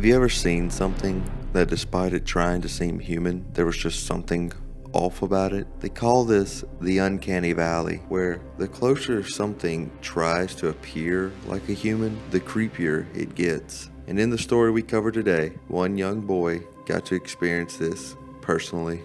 Have you ever seen something that despite it trying to seem human, there was just something off about it? They call this the uncanny valley, where the closer something tries to appear like a human, the creepier it gets. And in the story we cover today, one young boy got to experience this personally.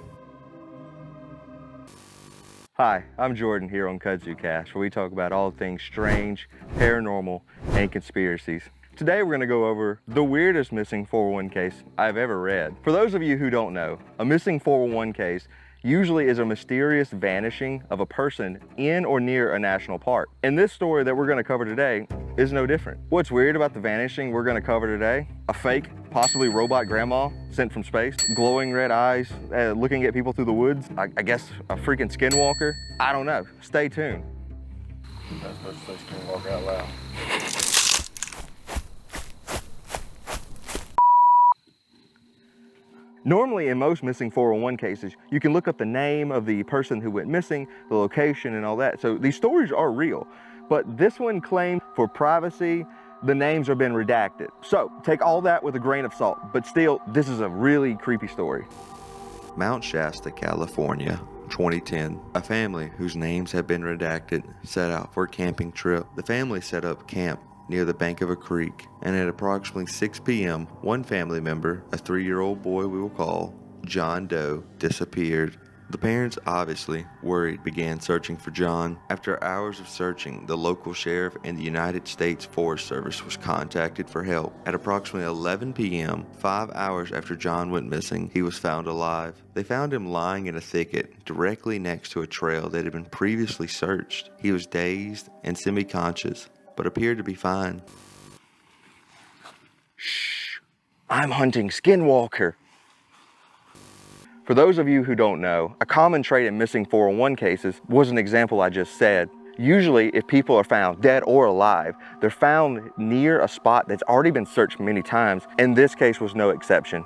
Hi, I'm Jordan here on Kudzu Cast, where we talk about all things strange, paranormal, and conspiracies. Today we're going to go over the weirdest missing 411 case I've ever read. For those of you who don't know, a missing 411 case usually is a mysterious vanishing of a person in or near a national park. And this story that we're going to cover today is no different. What's weird about the vanishing we're going to cover today? A fake, possibly robot grandma sent from space, glowing red eyes, looking at people through the woods. I guess a freaking skinwalker? I don't know. Stay tuned. I'm not supposed to say skinwalker out loud. Normally, in most missing 411 cases, you can look up the name of the person who went missing, the location, and all that. So these stories are real. But this one claimed for privacy, the names have been redacted. So take all that with a grain of salt. But still, this is a really creepy story. Mount Shasta, California, 2010. A family whose names have been redacted set out for a camping trip. The family set up camp near the bank of a creek, and at approximately 6 p.m., one family member, a 3-year-old boy we will call John Doe, disappeared. The parents, obviously worried, began searching for John. After hours of searching, the local sheriff and the United States Forest Service was contacted for help. At approximately 11 p.m., 5 hours after John went missing, he was found alive. They found him lying in a thicket directly next to a trail that had been previously searched. He was dazed and semi-conscious, but appeared to be fine. Shh, I'm hunting Skinwalker. For those of you who don't know, a common trait in missing 411 cases was an example I just said. Usually, if people are found dead or alive, they're found near a spot that's already been searched many times, and this case was no exception.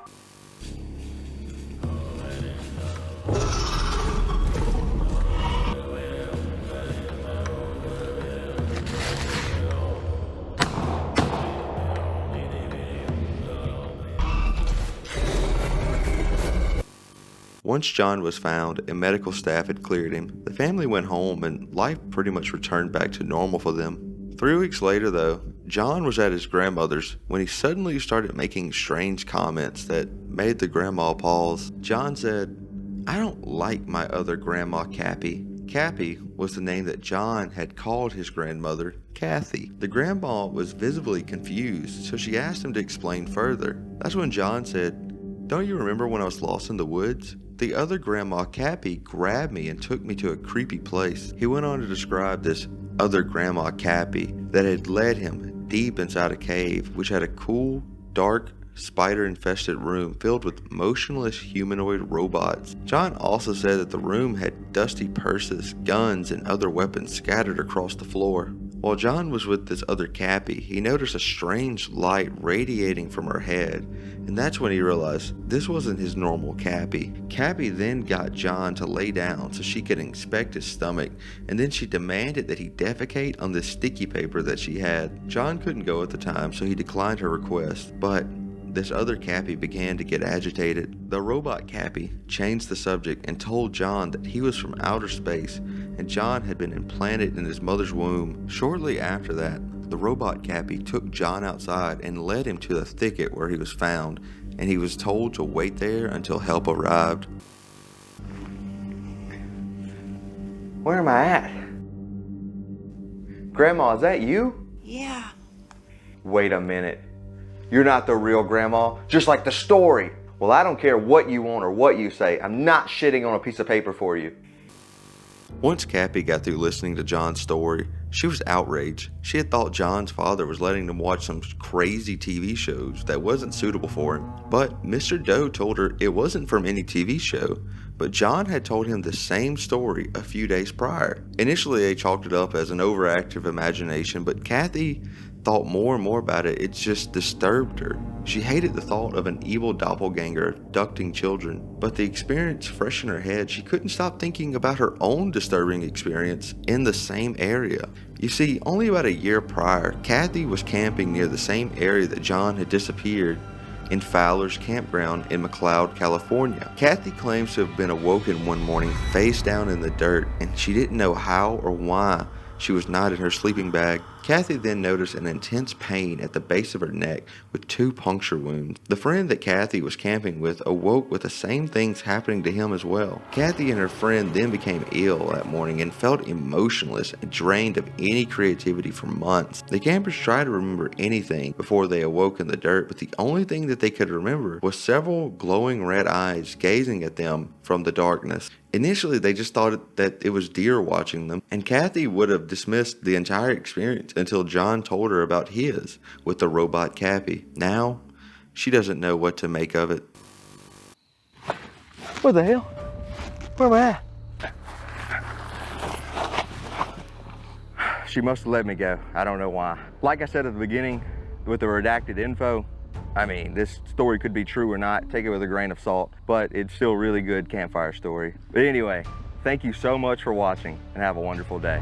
Once John was found and medical staff had cleared him, the family went home and life pretty much returned back to normal for them. 3 weeks later though, John was at his grandmother's when he suddenly started making strange comments that made the grandma pause. John said, "I don't like my other grandma Cappy." Cappy was the name that John had called his grandmother, Kathy. The grandma was visibly confused, so she asked him to explain further. That's when John said, "Don't you remember when I was lost in the woods? The other grandma, Cappy, grabbed me and took me to a creepy place." He went on to describe this other grandma, Cappy, that had led him deep inside a cave, which had a cool, dark, spider-infested room filled with motionless humanoid robots. John also said that the room had dusty purses, guns, and other weapons scattered across the floor. While John was with this other Cappy, he noticed a strange light radiating from her head, and that's when he realized this wasn't his normal Cappy. Cappy then got John to lay down so she could inspect his stomach, and then she demanded that he defecate on this sticky paper that she had. John couldn't go at the time, so he declined her request, but this other Cappy began to get agitated. The robot Cappy changed the subject and told John that he was from outer space and John had been implanted in his mother's womb. Shortly after that, the robot Cappy took John outside and led him to the thicket where he was found, and he was told to wait there until help arrived. Where am I at? Grandma, is that you? Yeah. Wait a minute. You're not the real grandma, just like the story. Well, I don't care what you want or what you say. I'm not shitting on a piece of paper for you. Once Cappy got through listening to John's story, she was outraged. She had thought John's father was letting them watch some crazy TV shows that wasn't suitable for him. But Mr. Doe told her it wasn't from any TV show, but John had told him the same story a few days prior. Initially, they chalked it up as an overactive imagination, but Kathy thought more and more about it. It just disturbed her. She hated the thought of an evil doppelganger abducting children, but the experience fresh in her head, she couldn't stop thinking about her own disturbing experience in the same area. You see, only about a year prior, Kathy was camping near the same area that John had disappeared, in Fowler's campground in McLeod, California. Kathy claims to have been awoken one morning face down in the dirt, and she didn't know how or why she was not in her sleeping bag. Kathy then noticed an intense pain at the base of her neck with 2 puncture wounds. The friend that Kathy was camping with awoke with the same things happening to him as well. Kathy and her friend then became ill that morning and felt emotionless and drained of any creativity for months. The campers tried to remember anything before they awoke in the dirt, but the only thing that they could remember was several glowing red eyes gazing at them from the darkness. Initially, they just thought that it was deer watching them, and Kathy would have dismissed the entire experience until John told her about his with the robot Cappy. Now, she doesn't know what to make of it. What the hell? Where am I at? She must have let me go. I don't know why. Like I said at the beginning, with the redacted info, I mean, this story could be true or not. Take it with a grain of salt, but it's still a really good campfire story. But anyway, thank you so much for watching and have a wonderful day.